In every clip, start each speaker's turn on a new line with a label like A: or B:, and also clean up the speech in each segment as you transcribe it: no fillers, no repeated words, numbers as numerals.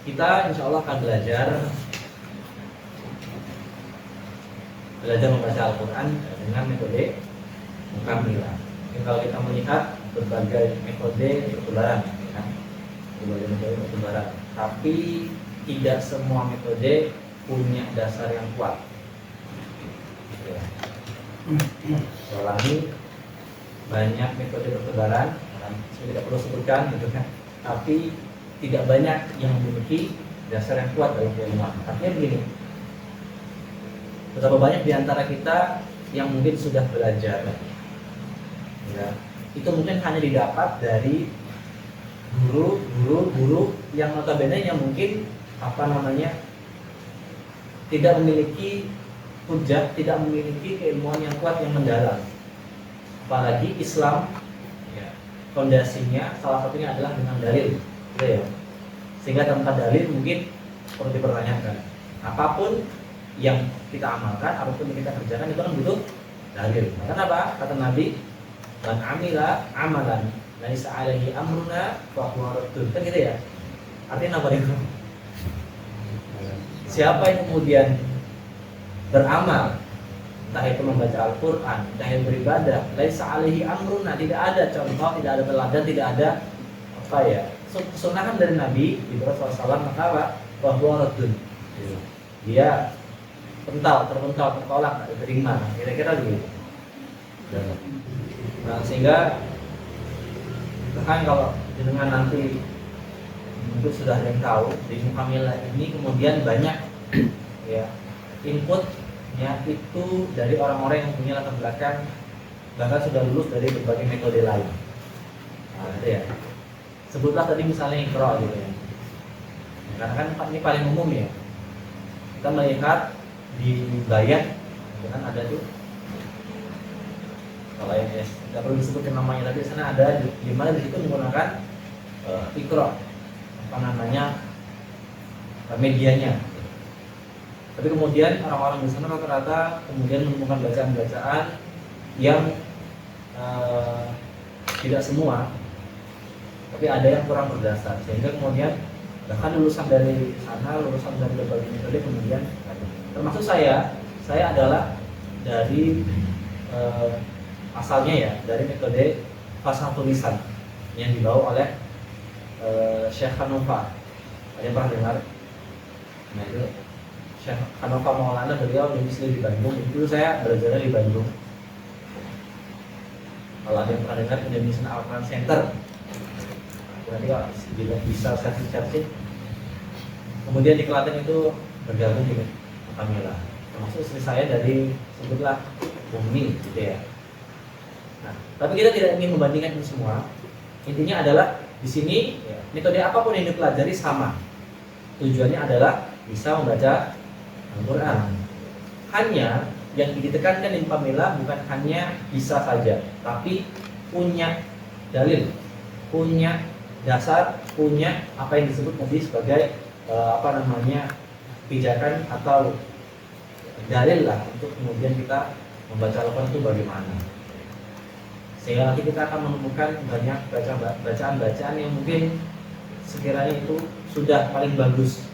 A: Kita insya Allah akan belajar membaca Al-Quran dengan metode mukamilah. Kalau kita melihat berbagai metode pertubaran, ya, berbagai metode pertubaran, tapi tidak semua metode punya dasar yang kuat. Ya. Soalnya banyak metode pertubaran, saya tidak perlu sebutkan, gitu kan. Tapi tidak banyak yang memiliki dasar yang kuat dalam keilmuan. Artinya begini, betapa banyak di antara kita yang mungkin sudah belajar, ya, itu mungkin hanya didapat dari guru yang notabene yang mungkin tidak memiliki hujah, tidak memiliki keilmuan yang kuat yang mendalam. Apalagi Islam, ya, fondasinya salah satunya adalah dengan dalil, gitu ya. Sehingga tanpa dalil mungkin perlu dipertanyakan. Apapun yang kita amalkan, apapun yang kita kerjakan itu kan butuh dalil. Kenapa? Kata Nabi, "Man amila amalan laisa alaihi amruna fa huwa raddun." Kan gitu ya. Artinya apa itu? Siapa yang kemudian beramal, entah itu membaca Al-Quran, entah itu beribadah, laisa alaihi amruna, tidak ada contoh, tidak ada teladan, tidak ada kesunahan dari Nabi SAW, maka bahwa raddun, dia terpental, tertolak, tak diterima, kira-kira begitu. Nah, sehingga bahkan kalau dengan nanti mungkin sudah ada yang tahu di mukamilah ini kemudian banyak ya inputnya itu dari orang-orang yang punya latar belakang bahkan sudah lulus dari berbagai metode lain. Nah, itu ya. Sebutlah tadi misalnya Iqra gitu ya. Karena kan ini paling umum ya. Kita melihat di Bayan kan ada tuh, kalau yang tidak perlu disebutkan namanya, tapi di sana ada di mana di situ menggunakan Iqra, medianya. Tapi kemudian orang-orang di sana rata-rata kemudian menemukan bacaan-bacaan yang tidak semua, tapi ada yang kurang berdasar, sehingga kemudian bahkan lulusan dari sana, lulusan dari berbagai metode kemudian, termasuk saya adalah dari asalnya ya dari metode fasal tulisan yang dibawa oleh Syekh Hanofa. Ada yang pernah dengar? Nah itu Syekh Hanofa Maulana, beliau domisili di Bandung. Itu saya belajarnya di Bandung. Kalau ada yang pernah dengar Indonesian Al-Quran Center, nanti kalau bisa saya searching. Kemudian di Klaten itu bergabung dengan Mukamilah. Termasuk istri saya dari sebutlah Bumi, gitu ya. Nah, tapi kita tidak ingin membandingkan ini semua. Intinya adalah di sini ya, metode apapun yang dipelajari sama. Tujuannya adalah bisa membaca Al-Quran. Hanya yang ditekankan di Mukamilah bukan hanya bisa saja, tapi punya dalil, punya dasar, punya apa yang disebut tadi sebagai pijakan atau dalil lah untuk kemudian kita membaca Al-Quran itu bagaimana. Sehingga nanti kita akan menemukan banyak bacaan-bacaan yang mungkin sekiranya itu sudah paling bagus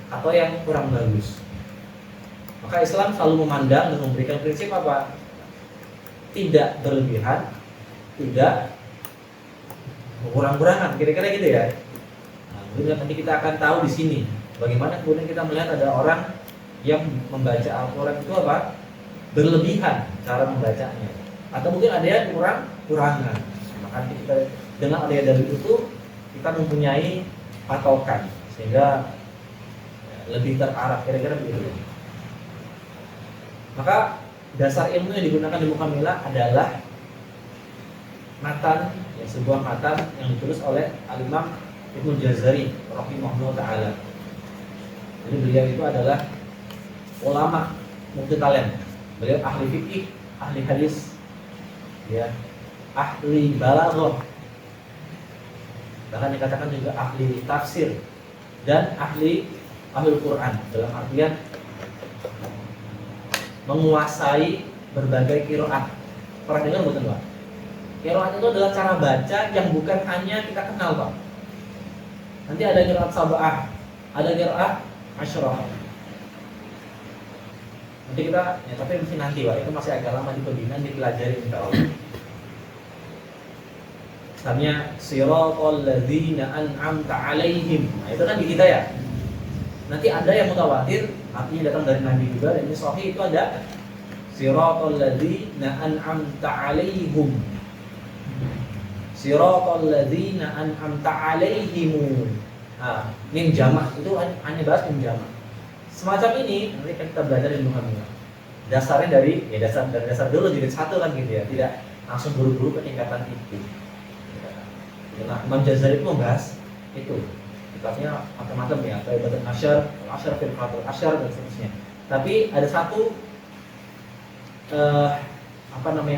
A: atau yang kurang bagus. Maka Islam selalu memandang dan memberikan prinsip apa? Tidak berlebihan, tidak kurang-kurangan, kira-kira gitu ya. Nah, nanti kita akan tahu di sini bagaimana kemudian kita melihat ada orang yang membaca Al-Quran itu apa? Berlebihan cara membacanya, atau mungkin ada yang kurangan. Maka kita dengan adanya dalil itu kita mempunyai patokan sehingga lebih terarah, kira-kira begitu. Maka dasar ilmu yang digunakan di Mukamilah adalah matan, ya, sebuah matan yang ditulis oleh Al-Imam Ibnu Jazari rahimahullah ta'ala. Jadi beliau itu adalah ulama multitalen. Beliau ahli fikih, ahli hadis, ya, ahli balaghah, bahkan dikatakan juga ahli tafsir dan ahli Quran, dalam artian menguasai berbagai qiraat. Pernah dengar bukan Pak? Qiraat itu adalah cara baca yang bukan hanya kita kenal Pak. Nanti ada qiraat sab'ah, ada qiraat asyrah. Nanti kita, ya tapi mesti nanti Pak, itu masih agak lama di pembinaan, dipelajari insya Allah. Misalnya siratal ladzina an'amta 'alaihim. Nah, itu kan di kita ya. Nanti ada yang mutawatir, artinya datang dari Nabi juga, dan ini sahih itu ada siratal ladzina an'amta 'alaihim. Siratal ladzina an'amta 'alaihim. Nah, mim jamak itu hanya bahas mim jamak. Semacam ini nanti kita belajar di Muhammadiyah. Dasarnya dari dasar dulu jadi satu kan gitu ya, tidak langsung buru-buru ke tingkatan itu. Nah, Imam Jazari itu membahas itu. Kitabnya macam-macam ya, kayak Badan Asyar, Firqatul Asyar dan seterusnya. Tapi ada satu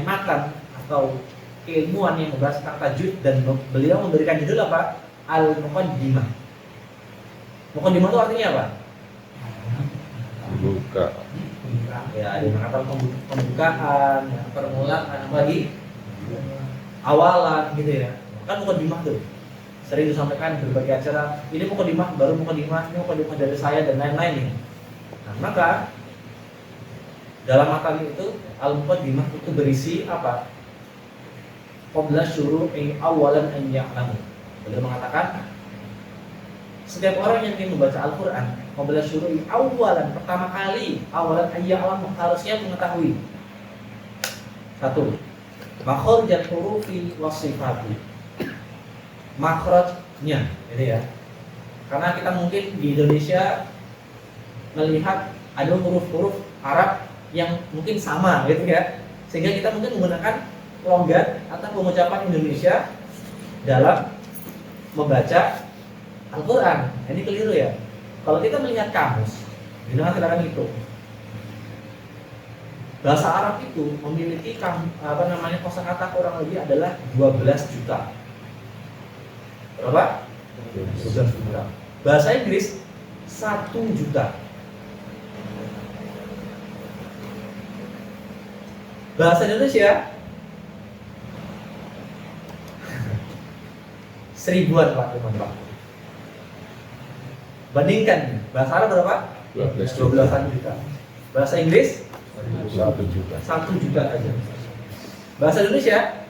A: matan atau keilmuan yang membahas tentang tajwid, dan beliau memberikan judul apa? Al-Muqaddimah. Muqaddimah itu artinya apa?
B: Buka.
A: Ya, ada yang mengatakan pembukaan, permulaan, apalagi awalan gitu ya. Kan muqaddimah tuh sering disampaikan di berbagai acara. Ini muqaddimah, baru muqaddimah, ini muqaddimah dari saya dan lain-lain ini. Nah, maka dalam matan itu al-muqaddimah itu berisi apa? Qabla syuru'i awalan an ya'lamu. Beliau mengatakan setiap orang yang ingin membaca Al-Quran, qabla syuru'i awalan, pertama kali awalan an ya'lamu, harusnya mengetahui satu, makhrajal hurufi wasifati, makhrajnya, gitu ya. Karena kita mungkin di Indonesia melihat ada huruf-huruf Arab yang mungkin sama, gitu ya, sehingga kita mungkin menggunakan logat atau pengucapan Indonesia dalam membaca Al-Quran. Ini keliru ya. Kalau kita melihat kamus, dengan silakan itu. Bahasa Arab itu memiliki kosakata kurang lebih adalah 12 juta. Berapa? 12 juta. Bahasa Inggris 1 juta. Bahasa Indonesia 1000-an Pak, teman-teman. Bandingkan, bahasa Arab berapa? 12-an juta. Bahasa Inggris
B: 1 juta.
A: 1 juta aja. Bahasa Indonesia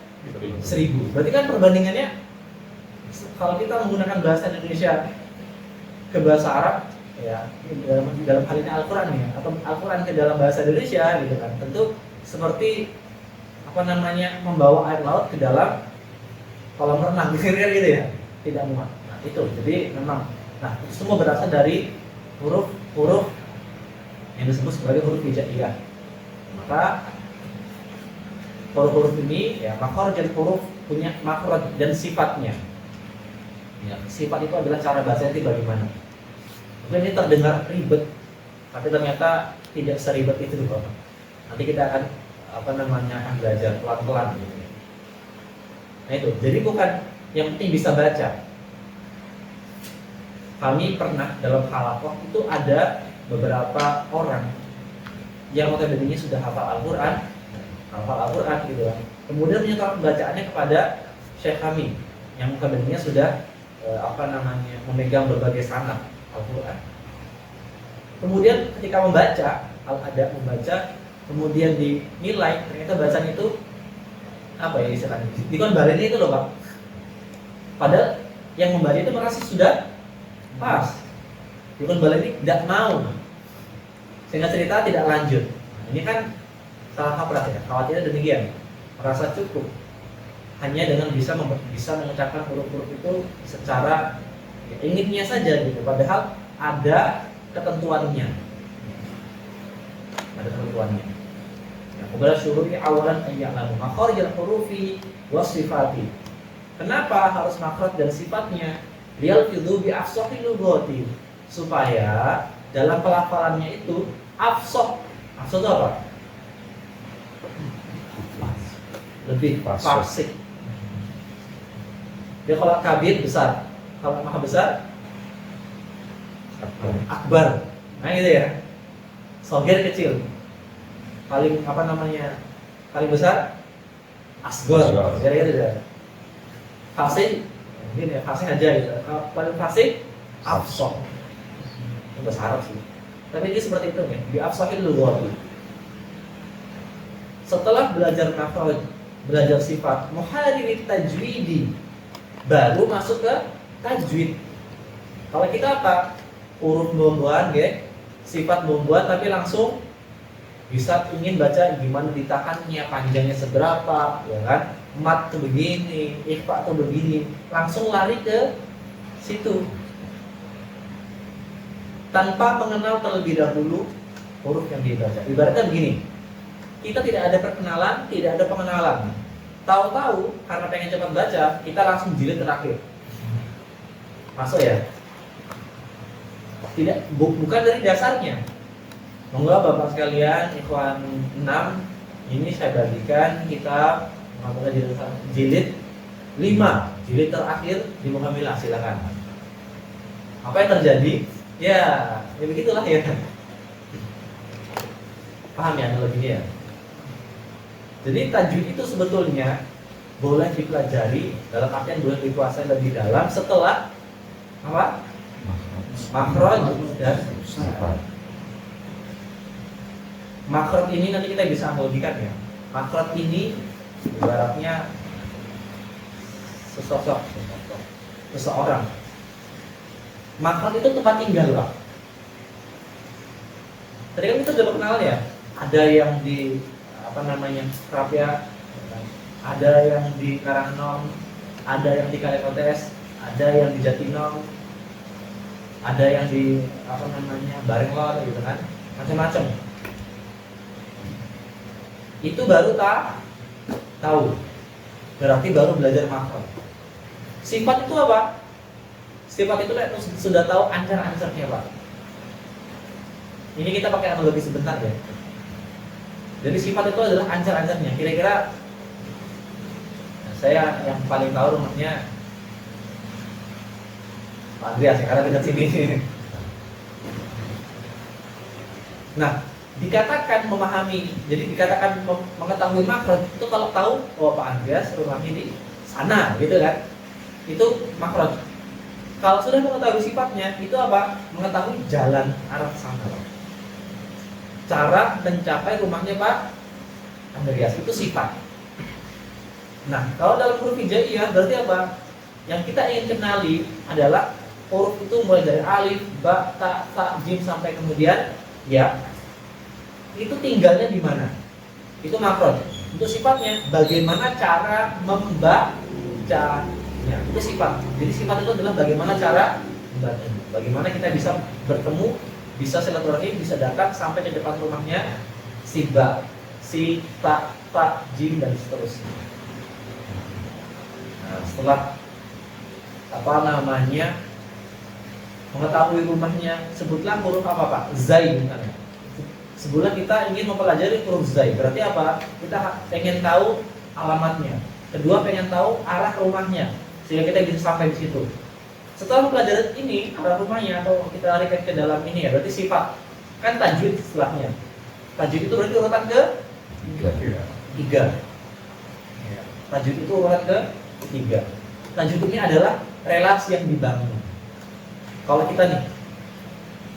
A: 1000. Berarti kan perbandingannya, kalau kita menggunakan bahasa Indonesia ke bahasa Arab, ya dalam hal ini Al-Quran ya, atau Al-Quran ke dalam bahasa Indonesia gitu kan, tentu seperti membawa air laut ke dalam kolam renang gitu ya, tidak muat. Nah itu, jadi memang, nah itu semua berasal dari huruf-huruf yang disebut sebagai huruf hijaiyah. Maka huruf-huruf ini ya, makhraj dan huruf punya makhraj dan sifatnya. Ya, sifat itu adalah cara bahasa itu bagaimana. Mungkin ini terdengar ribet, tapi ternyata tidak seribet itu loh. Nanti kita akan akan belajar pelan-pelan gitu. Nah itu, jadi bukan yang penting bisa baca. Kami pernah dalam halaqah itu ada beberapa orang yang notabene sudah hafal Al-Quran gitu kan. Kemudian menyetor pembacaannya kepada syekh kami yang notabene sudah memegang berbagai sanad Al-Quran. Kemudian ketika membaca, kemudian dinilai, ternyata bacaan itu istilahnya dikon balenya itu loh Pak. Padahal yang membaca itu merasa sudah pas, dikon balenya tidak mau, sehingga cerita tidak lanjut. Nah, ini kan salah kaprah ya, khawatirnya demikian, merasa cukup hanya dengan bisa mengucapkan huruf-huruf itu secara inginnya saja gitu. Padahal ada ketentuannya. Qabla syuru'i awalan an ya'lamu makharijal hurufi wasifati. Kenapa harus makhraj dan sifatnya? Liyalfidhu bi afsahil lughati, supaya dalam pelafalannya itu afsah. Afsah itu apa? Lebih fasih. Dia kalau kabir besar, kalau maha besar akbar. Nah gitu ya. Sogir kecil. Paling paling besar asgor. Kira-kira gitu. Fasih mungkin ya fasih aja gitu. Kalau paling fasih afsah. Itu bahasa Arab sih. Tapi dia seperti itu ya, di afsahil lughati. Setelah belajar makhraj, belajar sifat, muharrir tajwidi, baru masuk ke tajwid. Kalau kita apa? Huruf bumbuan ya, sifat bumbuan tapi langsung bisa ingin baca gimana ditahannya, panjangnya seberapa, ya kan? Mat tuh begini, ikhfa tuh begini, langsung lari ke situ. Tanpa mengenal terlebih dahulu huruf yang dibaca. Ibaratnya begini, kita tidak ada perkenalan, tidak ada pengenalan. Tahu-tahu karena pengen cepat baca, kita langsung jilid terakhir. Masuk ya? Tidak, bukan dari dasarnya. Monggo Bapak sekalian, ikhwan 6, ini saya bagikan kitab jilid 5, jilid terakhir di Muhammilah, silakan. Apa yang terjadi? Ya begitulah ya. Paham ya analoginya? Jadi tajwid itu sebetulnya boleh dipelajari dalam artian boleh dikuasai lebih dalam setelah apa? Makhraj dan sifat. Makhraj ini nanti kita bisa analogikan ya. Makhraj ini ibaratnya seseorang. Makhraj itu tempat tinggal, Pak. Tadi kan kita sudah kenal ya. Ada yang di Krapia, ada yang di Karangnom, ada yang di Kalipotes, ada yang di Jatinong, ada yang di Barenglor gitu kan, macam-macam. Itu baru tahu. Berarti baru belajar makhraj. Sifat itu apa? Sifat itu sudah tahu ancar-ancarnya, Pak. Ini kita pakai analogi sebentar ya. Jadi sifat itu adalah ancar-ancarnya. Kira-kira saya yang paling tahu rumahnya Pak Andreas ya, karena dekat sini. Nah, dikatakan memahami, jadi dikatakan mengetahui makhraj itu kalau tahu Pak Andreas rumahnya di sana, gitu kan? Itu makhraj. Kalau sudah mengetahui sifatnya, itu apa? Mengetahui jalan arah sana. Cara mencapai rumahnya Pak Andreas itu sifat. Nah, kalau dalam huruf hijaiyah berarti apa? Yang kita ingin kenali adalah huruf itu mulai dari alif, ba, ta, jim sampai kemudian ya. Itu tinggalnya di mana? Itu makhraj. Untuk sifatnya, bagaimana cara membacanya? Itu sifat. Jadi sifat itu adalah bagaimana cara membacanya. Bagaimana kita bisa bertemu, bisa silaturahim, bisa datang sampai ke depan rumahnya si ba, si ta, jim dan seterusnya. Nah, setelah mengetahui rumahnya, sebutlah huruf apa Pak? Zai misalnya. Sebulan kita ingin mempelajari huruf Zai. Berarti apa? Kita pengen tahu alamatnya. Kedua pengen tahu arah rumahnya, sehingga kita bisa sampai di situ. Setelah mempelajari ini arah rumahnya atau kita larikan ke dalam ini ya, berarti sifat. Kan tajwid setelahnya. Tajwid itu berarti urutan ke 3. Tajwid itu urutan ke 3. Tajwid ini adalah relasi yang dibangun. Kalau kita nih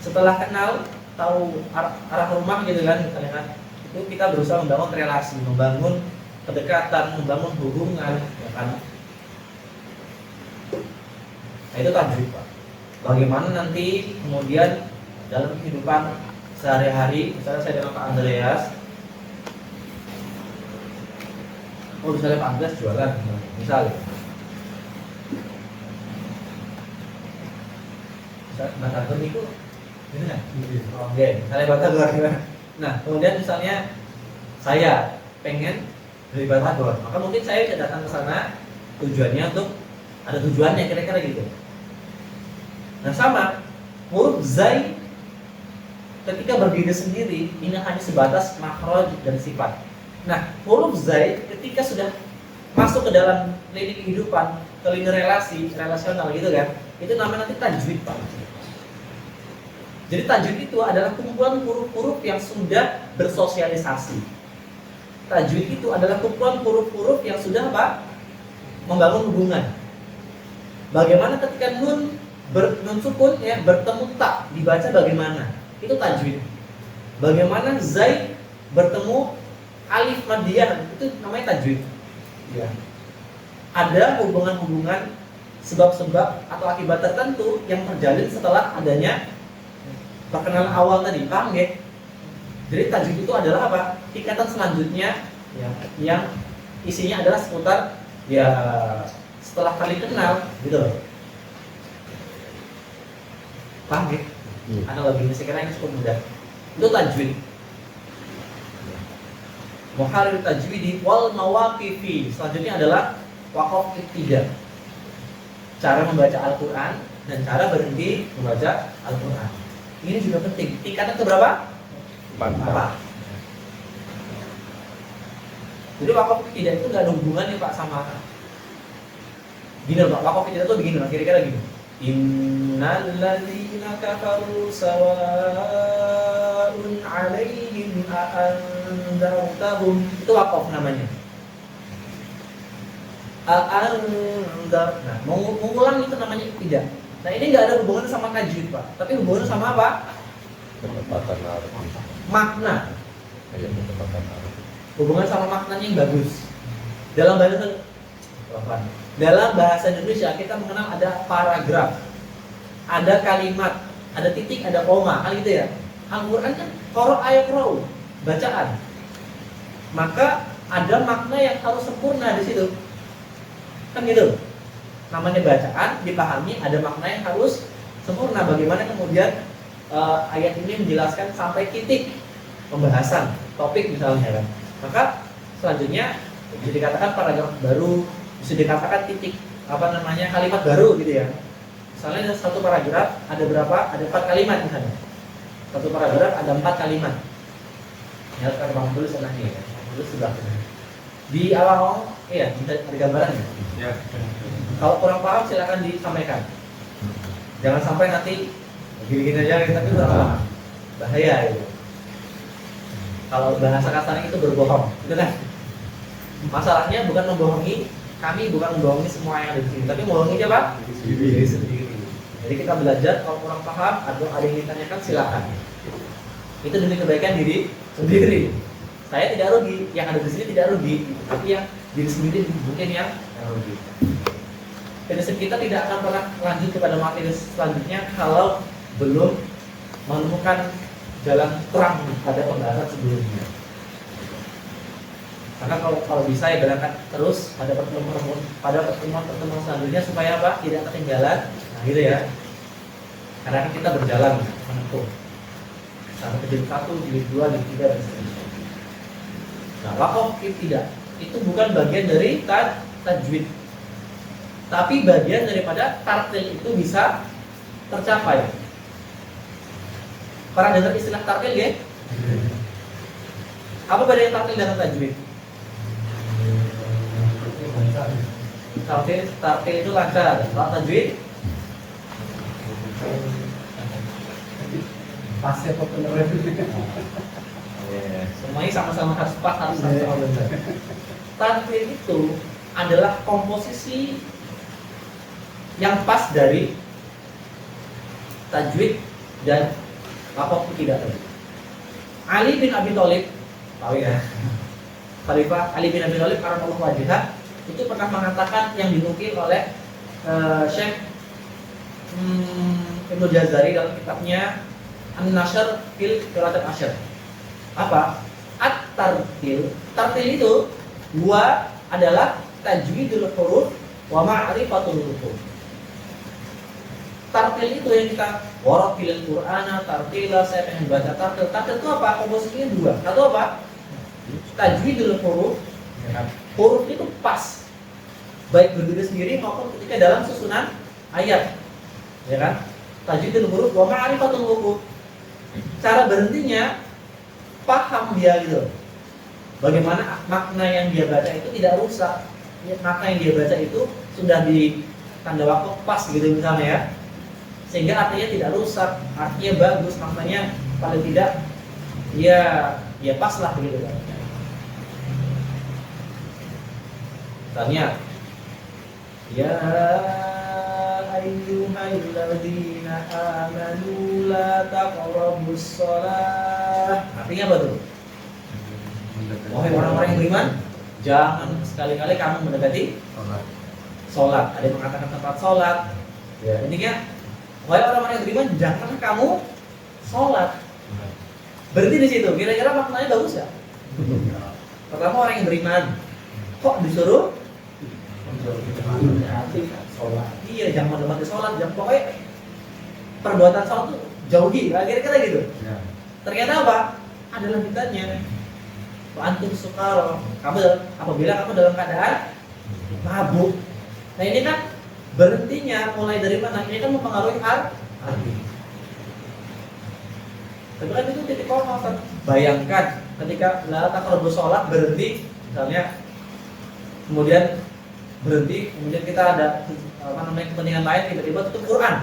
A: setelah kenal tahu arah rumah gitu kan, itu kita berusaha membangun relasi, membangun kedekatan, membangun hubungan, ya kan? Nah, itu tajwid, Pak. Bagaimana nanti kemudian dalam kehidupan sehari-hari, misalnya saya dengan Pak Andreas, misalnya Pak Andreas jualan, misalnya Batagor itu, gitu kan? Oke, misalnya Batagor gimana? Nah, kemudian misalnya saya pengen beli Batagor, maka mungkin saya datang ke sana tujuannya untuk ada tujuannya kira-kira gitu. Nah, sama huruf Zai ketika berdiri sendiri ini hanya sebatas makhraj dan sifat. Nah, huruf Zai ketika sudah masuk ke dalam lini kehidupan, ke lini relasional gitu kan, itu namanya nanti tajwid, Pak. Jadi tajwid itu adalah kumpulan huruf-huruf yang sudah bersosialisasi. Tajwid itu adalah kumpulan huruf-huruf yang sudah apa? Membangun hubungan. Bagaimana ketika nun nun sukun ya bertemu tak dibaca bagaimana? Itu tajwid. Bagaimana Zaid bertemu alif madiyah itu namanya tajwid. Ya. Ada hubungan-hubungan sebab-sebab atau akibat tertentu yang terjalin setelah adanya perkenalan awal tadi, paham ya? Jadi tajwid itu adalah apa? Tingkatan selanjutnya ya, yang isinya adalah seputar ya setelah kali kenal gitu loh. Paham ya? Analoginya saya kira ini cukup mudah. Itu tajwid. Muharrir tajwidi wal mawaqifi. Selanjutnya adalah waqaf ibtida. Cara membaca Al-Qur'an dan cara berhenti membaca Al-Qur'an. Ini juga penting. Tingkatan keberapa? 4. Jadi waqaf ibtida itu enggak ada hubungannya Pak sama gini loh Pak. Waqaf ibtida itu begini loh, kira-kira gini. Innal ladzina kafaru sawa'un 'alaihim a'anzartahum. Itu waqaf namanya. A'anzar. Nah, mengulang itu namanya tidak. Nah, ini enggak ada hubungannya sama tajwid, Pak. Tapi hubungannya sama apa?
B: Penempatan arti.
A: Makna.
B: Ya, penempatan arti.
A: Hubungan sama maknanya yang bagus. Dalam bahasa Indonesia kita mengenal ada paragraf, ada kalimat, ada titik, ada koma, kan gitu ya. Al-Quran kan qara ayaqra'u, bacaan. Maka ada makna yang harus sempurna di situ. Kan gitu. Namanya bacaan, dipahami ada makna yang harus sempurna. Bagaimana kemudian ayat ini menjelaskan sampai titik pembahasan topik misalnya kan. Maka selanjutnya bisa dikatakan paragraf baru, bisa dikatakan titik kalimat baru gitu ya. Misalnya ada satu paragraf ada berapa? Ada 4 kalimat misalnya. Satu paragraf ada 4 kalimat. Ya kan Bang tulis anaknya ya. Tulis sudah. Di awal iya bisa ada gambaran ya. Ya. Kalau kurang paham silakan disampaikan. Jangan sampai nanti gini-gini aja tapi kurang paham. Bahaya itu. Kalau bahasa kasarnya itu berbohong, gitu kan? Masalahnya bukan membohongi, kami bukan membohongi semua yang ada di sini, tapi membohongi siapa? Diri sendiri. Jadi kita belajar, kalau kurang paham atau ada yang ditanyakan silakan. Itu demi kebaikan diri sendiri. Saya tidak rugi, yang ada di sini tidak rugi, tapi yang diri sendiri mungkin yang rugi. Prinsip kita tidak akan pernah lanjut kepada materi selanjutnya kalau belum menemukan jalan terang pada pembahasan sebelumnya. Karena kalau bisa ya berangkat terus pada pertemuan selanjutnya supaya apa? Tidak ketinggalan. Nah gitu ya. Karena kan kita berjalan menempuh sampai ke jilid 1, jilid 2, jilid 3 dan seterusnya. Nah, waqaf tidak. Itu bukan bagian dari tajwid. Tapi bagian daripada tartil itu bisa tercapai. Pernah dengar istilah tartil ya? Apa bedanya tartil dengan tajwid? Tartil itu lancar, kalau tajwid pasnya populer. Semuanya sama-sama harus pas, harus sama-sama benar. Tartil itu adalah komposisi yang pas dari tajwid dan waqaf tidak tadi. Ali bin Abi Thalib, tahu ya? Khalifah Ali bin Abi Thalib karramallahu wajhah itu pernah mengatakan yang dinukil oleh Syekh Ibnu Jazari dalam kitabnya An-Nashr fil Qira'atil Ashr. Apa? At-tartil. Tartil itu dua adalah tajwidul huruf wa ma'rifatul huruf. Tartil itu yang kita waratilil Qur'ana tartila, saya pengen baca tartil. Tartil itu apa? Komposisinya dua. Satu apa? Tajwidul huruf. Huruf itu pas, baik berdiri sendiri maupun ketika dalam susunan ayat, ya kan? Tajwidul huruf wa ma'rifatul huruf. Cara berhentinya paham dia gitu. Bagaimana makna yang dia baca itu tidak rusak. Makna yang dia baca itu sudah di tanda waktu pas gitu misalnya ya. Sehingga artinya tidak rusak, artinya bagus, maknanya paling tidak ya pas lah begitu kan. Misalnya ya ayyuhalladzina amanu la taqrabus shalah. Artinya apa tuh? Wahai orang-orang yang beriman, jangan sekali-kali kamu mendekati sholat. Ada yang mengatakan tempat sholat. Ya, intinya, wahai orang-orang yang beriman, jangan kamu sholat. Berhenti di situ. Kira-kira maknanya bagus ya? Pertama orang yang beriman, kok disuruh sholat? Iya, jangan mendekati sholat. Jangan pokoknya perbuatan sholat tuh jauhi. Kira-kira gitu. Ternyata apa? Ada lanjutannya. Antum sukaro. Kamu apabila kamu dalam keadaan mabuk. Nah ini kan berhentinya mulai dari mana? Ini kan mempengaruhi hati. Tapi kan itu titik koma. Bayangkan ketika la taqrabus sholat berhenti, misalnya, kemudian berhenti, kemudian kita ada kepentingan lain, tiba-tiba tutup Quran.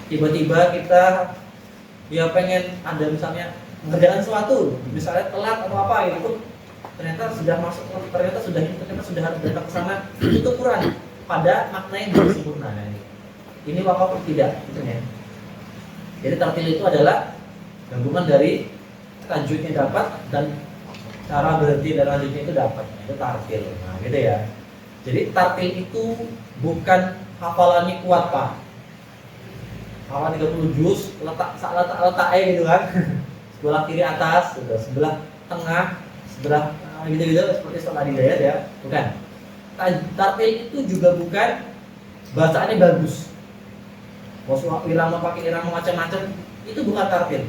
A: Tiba-tiba kita ya pengen ada misalnya mengerjakan sesuatu, misalnya telat atau apa gitu, ternyata sudah harus datang ke sana, tutup Quran pada makna yang belum sempurna. Ini wakaf tidak gitu ya. Jadi tartil itu adalah gabungan dari tajwidnya dapat dan cara berhenti dan lanjutnya itu dapat. Itu tartil. Nah, gitu ya. Jadi tartil itu bukan hafalannya kuat, Pak. Hafal 30 juz, letak gitu kan. Sebelah kiri atas, sebelah tengah, sebelah gitu-gitu seperti sholat hidayat ya, bukan. Tartil itu juga bukan bacaannya bagus. Mau irama pakai irama macam-macam, itu bukan tartil.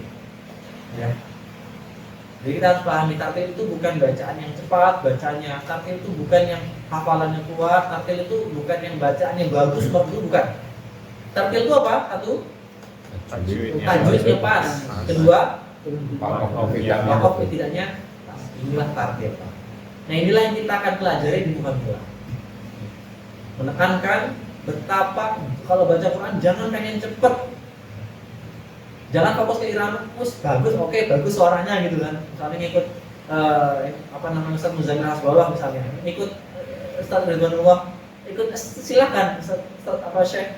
A: Ya. Jadi kita harus pahami tartil itu bukan bacaan yang cepat, bacaannya tartil itu bukan yang hafalannya kuat, tartil itu bukan yang bacaannya bagus, bukan. Tartil itu apa? Satu, tajwidnya pas. Kedua, wakaf tidaknya. Inilah tartil. Nah inilah yang kita akan pelajari di Muhammadiyah. Menekankan betapa kalau baca Quran jangan pengen cepet. Jangan fokus ke irama, bagus, oke, bagus suaranya gitu kan. Misalnya ngikut Ustaz Muzamil Hasbullah misalnya, ikut Ustaz Ridwanullah, ikut silakan Ustaz Syekh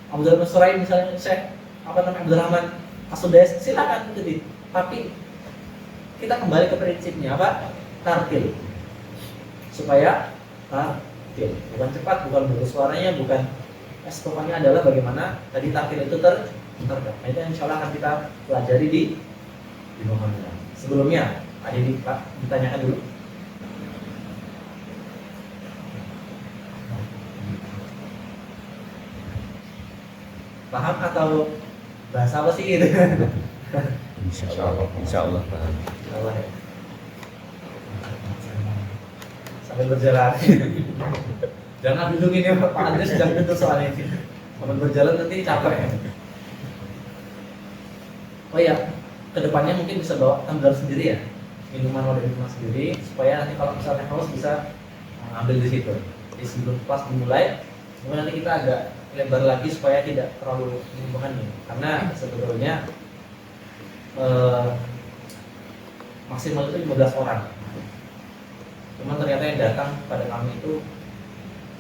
A: Abdul Nusraim misalnya, Syekh Abdul Rahman As-Sudais, silakan ikuti. Tapi kita kembali ke prinsipnya apa? Tartil. Supaya tartil, bukan cepat, bukan bagus suaranya, bukan pokoknya adalah bagaimana tadi tartil itu terdekat. Nah, itu insya Allah akan kita pelajari di Muhammadiyah. Sebelumnya, ada ditanyakan dulu. Paham atau bahasa apa sih itu?
B: Insya Allah paham.
A: Allah ya. Sambil berjalan. Jangan duduk ini Pak Andres sedang duduk soalnya. Sambil berjalan nanti capek. Oh iya, kedepannya mungkin bisa bawa tumbler sendiri ya, minuman wadah minuman sendiri, supaya nanti kalau misalnya haus bisa ambil di situ. Jadi sebelum kelas dimulai, kemudian nanti kita agak lebar lagi supaya tidak terlalu membebani. Karena sebetulnya maksimal itu 15 orang. Cuman ternyata yang datang pada kami itu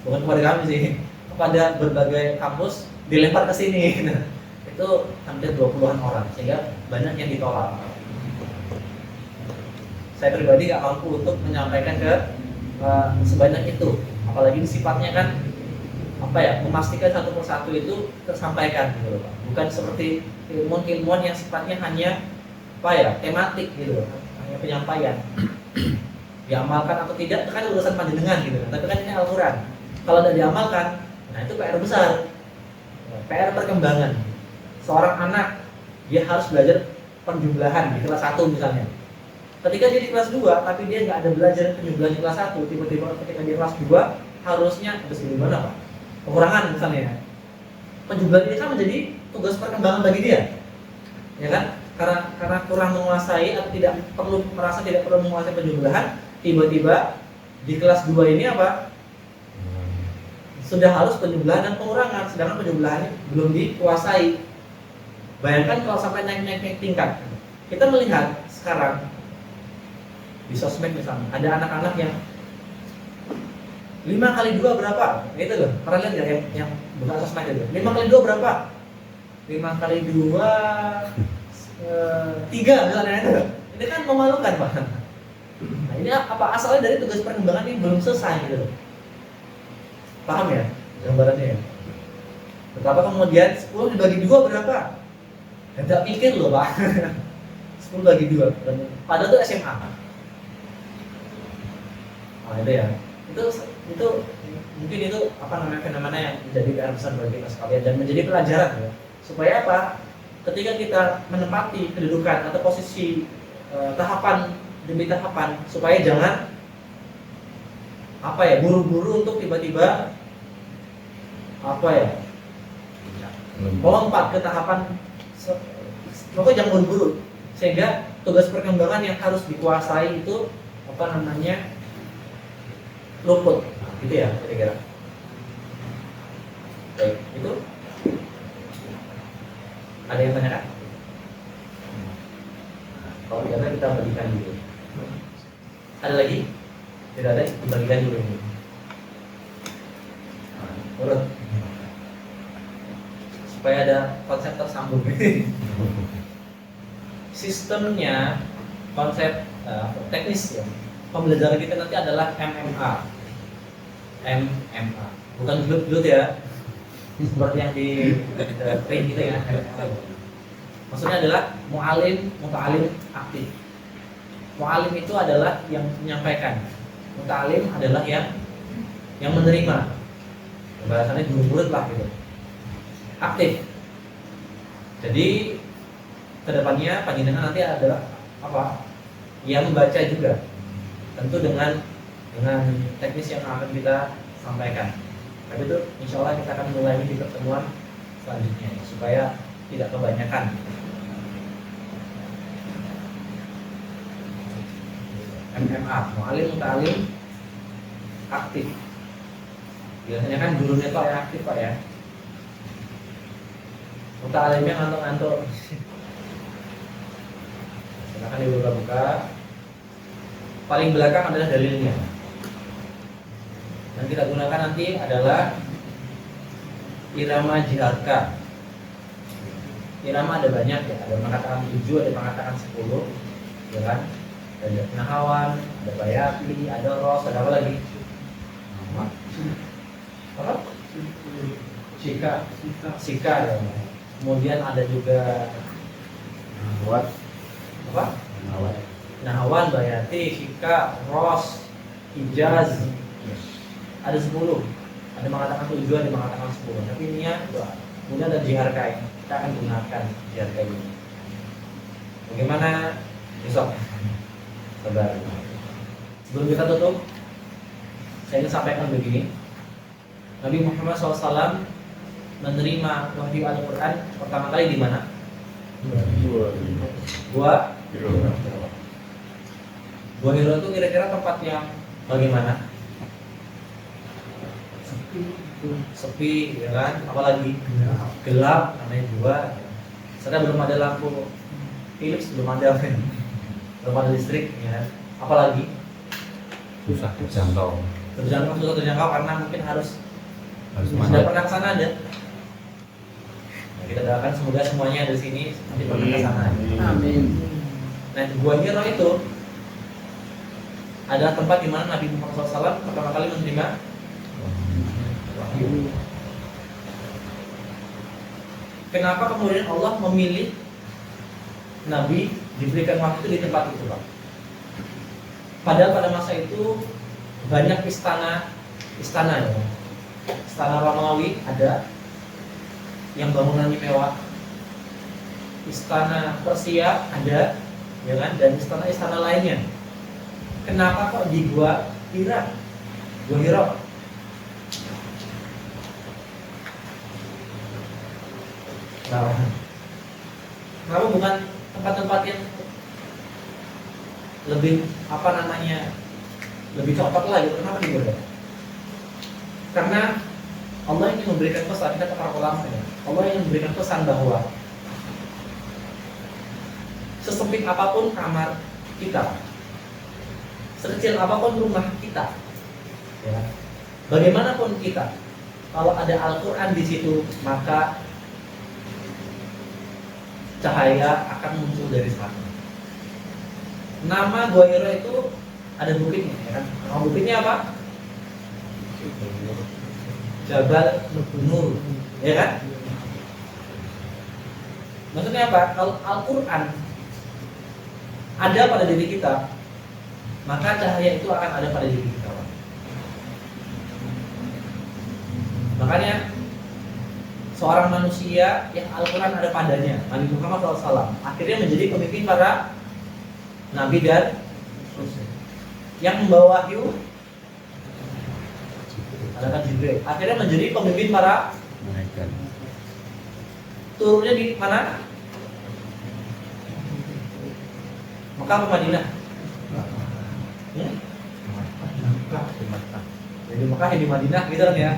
A: bukan kepada kami sih, kepada berbagai kampus dilempar ke sini. Itu hampir 20-an orang, sehingga banyak yang ditolak. Saya pribadi nggak mampu untuk menyampaikan ke sebanyak itu, apalagi sifatnya kan memastikan satu persatu itu tersampaikan gitu, Pak. Bukan seperti ilmuwan yang sifatnya hanya tematik gitu, hanya penyampaian. Diamalkan atau tidak itu kan urusan panjenengan gitu kan. Tapi kan ini Al-Quran. Kalau tidak diamalkan, nah itu PR besar, PR perkembangan. Seorang anak dia harus belajar penjumlahan di kelas 1 misalnya. Ketika dia di kelas 2 tapi dia nggak ada belajar penjumlahan di kelas 1, tiba-tiba ketika di kelas 2 harusnya harus gimana Pak? Kekurangan misalnya. Penjumlahan ini kan menjadi tugas perkembangan bagi dia. Ya kan? Karena kurang menguasai atau merasa tidak perlu menguasai penjumlahan, tiba-tiba di kelas 2 ini sudah harus penjumlahan dan pengurangan, sedangkan penjumlahannya belum dikuasai. Bayangkan kalau sampai naik tingkat. Kita melihat sekarang di sosmed misalnya ada anak-anak yang 5 kali 2 berapa? Gitu loh. Pernah lihat nggak yang bukan sosmed itu. 5 kali 2 berapa? 5 kali 2 3 misalnya itu. Ini kan memalukan Pak. Nah ini apa asalnya dari tugas perkembangan ini belum selesai gitu. Paham ya gambarannya ya? Betapa kemudian 10 dibagi 2 berapa? Tidak pikir loh Pak. 10 bagi 2 padahal itu SMA. Nah itu ya. Itu mungkin itu apa namanya fenomena yang menjadi PR besar bagi kita sekalian dan menjadi pelajaran ya. Supaya apa? Ketika kita menempati kedudukan atau posisi tahapan demi tahapan, supaya jangan apa ya buru-buru untuk tiba-tiba apa ya melompat ke tahapan pokoknya jangan buru-buru sehingga tugas perkembangan yang harus dikuasai itu apa namanya luput gitu ya kira-kira. Baik, itu ada yang tanyakan? Kalau tidak ada kita bagikan dulu. Ada lagi? Tidak ada, dibagikan dulu ini. Urut supaya ada konsep tersambung. Sistemnya konsep teknis ya. Pembelajaran kita nanti adalah MMA. MMA. Bukan gelut-gelut ya. Seperti yang di print gitu ya. Maksudnya adalah mu'alim, muta'alim, aktif. Mu'alim itu adalah yang menyampaikan. Muta'alim adalah yang menerima. Bahasannya guru-guru lah gitu. Aktif. Jadi kedepannya panjenengan nanti adalah apa? Yang membaca juga. Tentu dengan teknis yang akan kita sampaikan. Tapi itu insya Allah kita akan mulai di pertemuan selanjutnya supaya tidak kebanyakan. MMA, mu'alim, muta'alim, aktif. Biasanya kan gurunya tuh yang aktif Pak ya. Muta'alimnya ngantuk-ngantuk. Silakan dibuka-buka. Paling belakang adalah dalilnya. Yang kita gunakan nanti adalah irama jiharka. Irama ada banyak ya, ada mengatakan 7, ada mengatakan 10, ya kan? Ada nahawan, ada bayati, ada ros, ada apa lagi? Apa? Sika ya. Kemudian ada juga apa? Nahawan, bayati, sika, ros, hijaz. Ada 10. Ada mengatakan 7, ada mengatakan 10. Tapi ini ya, kemudian ada jiharka. Kita akan gunakan jiharka ini. Bagaimana besok? Sabar. Sebelum kita tutup, saya ingin sampaikan begini. Nabi Muhammad SAW menerima wahyu Al-Quran pertama kali di mana? Gua Hira itu kira-kira tempat yang bagaimana? Sepi, ya kan? Apalagi gelap, namanya gua. Sedang belum ada lampu Philips, belum ada listrik, ya kan? Apalagi
B: susah terjangkau
A: karena mungkin harus sudah pernah ke sana ada. Nah, kita doakan semoga semuanya ada di sini nanti pernah ke sana. Amin. Nah, Gua Hira itu adalah tempat di mana Nabi Muhammad SAW pertama kali menerima wahyu. Kenapa kemudian Allah memilih Nabi diberikan wahyu itu di tempat itu, Pak? Padahal pada masa itu banyak istana ya. Istana Romawi ada yang bangunannya mewah. Istana Persia ada, ya kan? Dan istana-istana lainnya. Kenapa kok di Gua Hira? Gua Hira. Nah, kenapa bukan tempat-tempat yang lebih apa namanya lebih cocok lah gitu? Kenapa di Gua? Karena Allah ingin memberikan pesan, kita para ulama ya. Allah ingin memberikan pesan bahwa sesempit apapun kamar kita, sekecil apapun rumah kita, ya, bagaimanapun kita, kalau ada Al-Quran di situ, maka cahaya akan muncul dari sana. Nama Gua Hira itu ada bukitnya, ya kan? Nama bukitnya apa? Jabal Nur, ya kan? Maksudnya apa? Kalau Al-Quran ada pada diri kita, maka cahaya itu akan ada pada diri kita. Makanya seorang manusia yang Al-Quran ada padanya, Nabi Muhammad SAW, akhirnya menjadi pemimpin para nabi dan yang membawa wahyu adalah Jibril. Akhirnya menjadi pemimpin para
B: Malaikat.
A: turunnya di mana? Mekah atau Madinah? Di Mekah ya di Madinah gitu kan ya.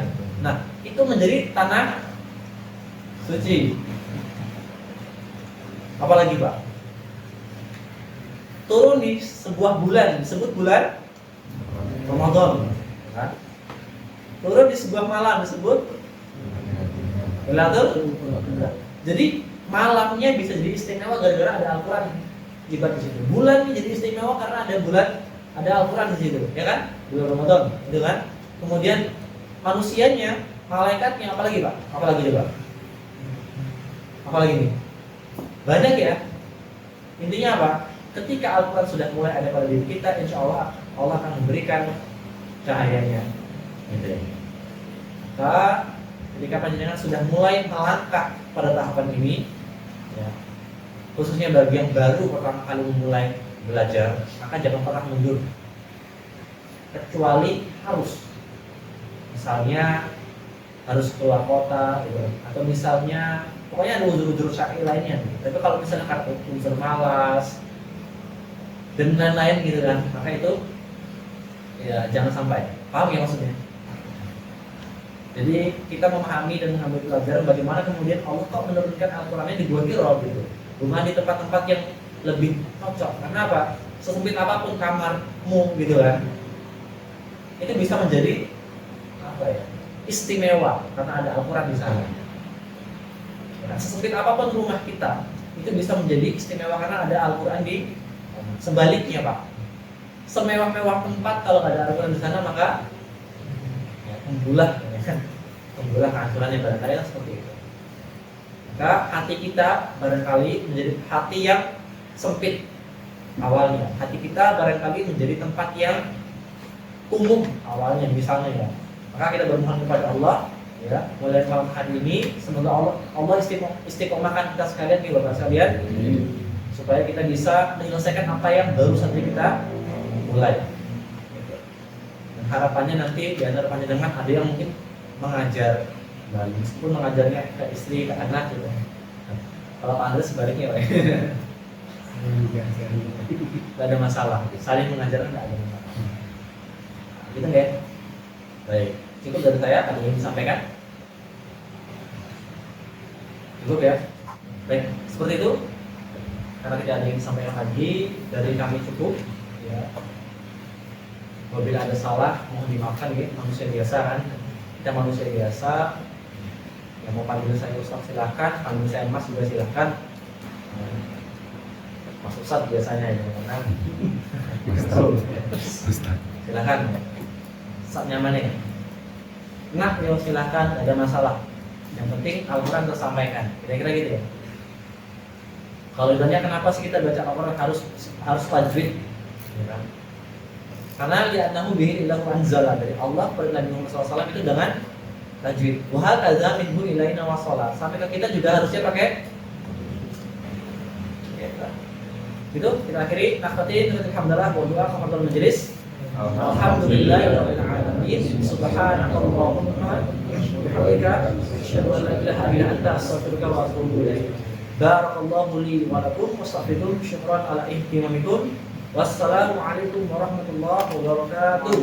A: Nah, itu menjadi tanah suci. Apalagi Pak? Turun di sebuah bulan, disebut bulan Ramadan, kan? Turun di sebuah malam, disebut Lailatul Qadar. Jadi malamnya bisa jadi istimewa gara-gara ada Al-Quran di situ. Bulan ini jadi istimewa karena ada bulan, ada Al-Quran di situ, ya kan? Bulan Ramadan, gitu kan? Kemudian manusianya, malaikatnya, apalagi Pak? Apalagi coba? Apalagi nih? Banyak ya. Intinya apa? Ketika Al-Quran sudah mulai ada pada diri kita, insya Allah Allah akan memberikan cahayanya. Gitu ya. Maka ketika panjenengan sudah mulai melangkah pada tahapan ini, ya, khususnya bagi yang baru pertama kali memulai belajar, maka jangan pernah mundur. Kecuali harus, misalnya harus keluar kota, gitu. Atau misalnya pokoknya ada uzur-uzur syar'i lainnya. Tapi kalau misalnya karena unsur malas dan lain-lain gitu kan, maka itu ya jangan sampai. Paham ya maksudnya? Jadi kita memahami dan mengambil pelajaran bagaimana kemudian Allah kok menurunkan Al-Qurannya di Gua Hira gitu, bukan di tempat-tempat yang lebih cocok. Karena apa? Sesempit apapun kamarmu gitu kan, itu bisa menjadi apa ya? Istimewa karena ada Al-Quran di sana. Nah, sesempit apapun rumah kita, itu bisa menjadi istimewa karena ada Al-Quran di. Sebaliknya Pak, semewah-mewah tempat kalau ada Al-Quran di sana maka ya, pembulah kehancurannya barangkali kan seperti itu. Maka hati kita barangkali menjadi hati yang sempit awalnya. Hati kita barangkali menjadi tempat yang umum awalnya misalnya ya. Maka kita bermohon kepada Allah ya, mulai malam hari ini semoga Allah istiqomahkan kita sekalian nih Bapak sekalian, supaya kita bisa menyelesaikan apa yang baru saja kita mulai. Dan harapannya nanti di antara panjenengan ada yang mungkin mengajar, meskipun mengajarnya ke istri, ke anak gitu. Kalau Pak Andre sebaliknya, Pak. Tidak ada masalah, saling mengajar tidak ada masalah. Gitu nggak ya? Baik, cukup dari saya. Ada yang disampaikan? Cukup ya? Baik, seperti itu. Karena tidak ada yang disampaikan lagi dari kami cukup. Ya. Apabila ada salah, mohon dimaafkan ya. Manusia biasa kan? Kita manusia biasa. Yang mau panggil saya Ustaz silahkan, panggil saya Mas juga silahkan. Mas Ustaz biasanya ya, karena silahkan. Ustaz nyaman ya. Nah, ya silahkan, tidak ada masalah. Yang penting Al-Quran tersampaikan. Kira-kira gitu ya. Kalau ditanya kenapa sih kita baca Al-Quran harus tajwid, ya kan? Karena li'annahu bihi illahu anzala, dari Allah kepada Nabi Muhammad SAW itu dengan tajwid. Wa hakadza minhu ilaina wasala. Sampai ke kita juga harusnya pakai. Ya, gitu. Kita akhiri nakfatin alhamdulillah wa doa kafaratul majelis. Alhamdulillahirabbil alamin. Subhanakallahumma wa bihamdika asyhadu an la ilaha illa anta astaghfiruka wa atubu ilaik. Barakallahu li wa lakum wastaghfirukum syukran ala ihtimamikum. Wassalamualaikum warahmatullahi wabarakatuh.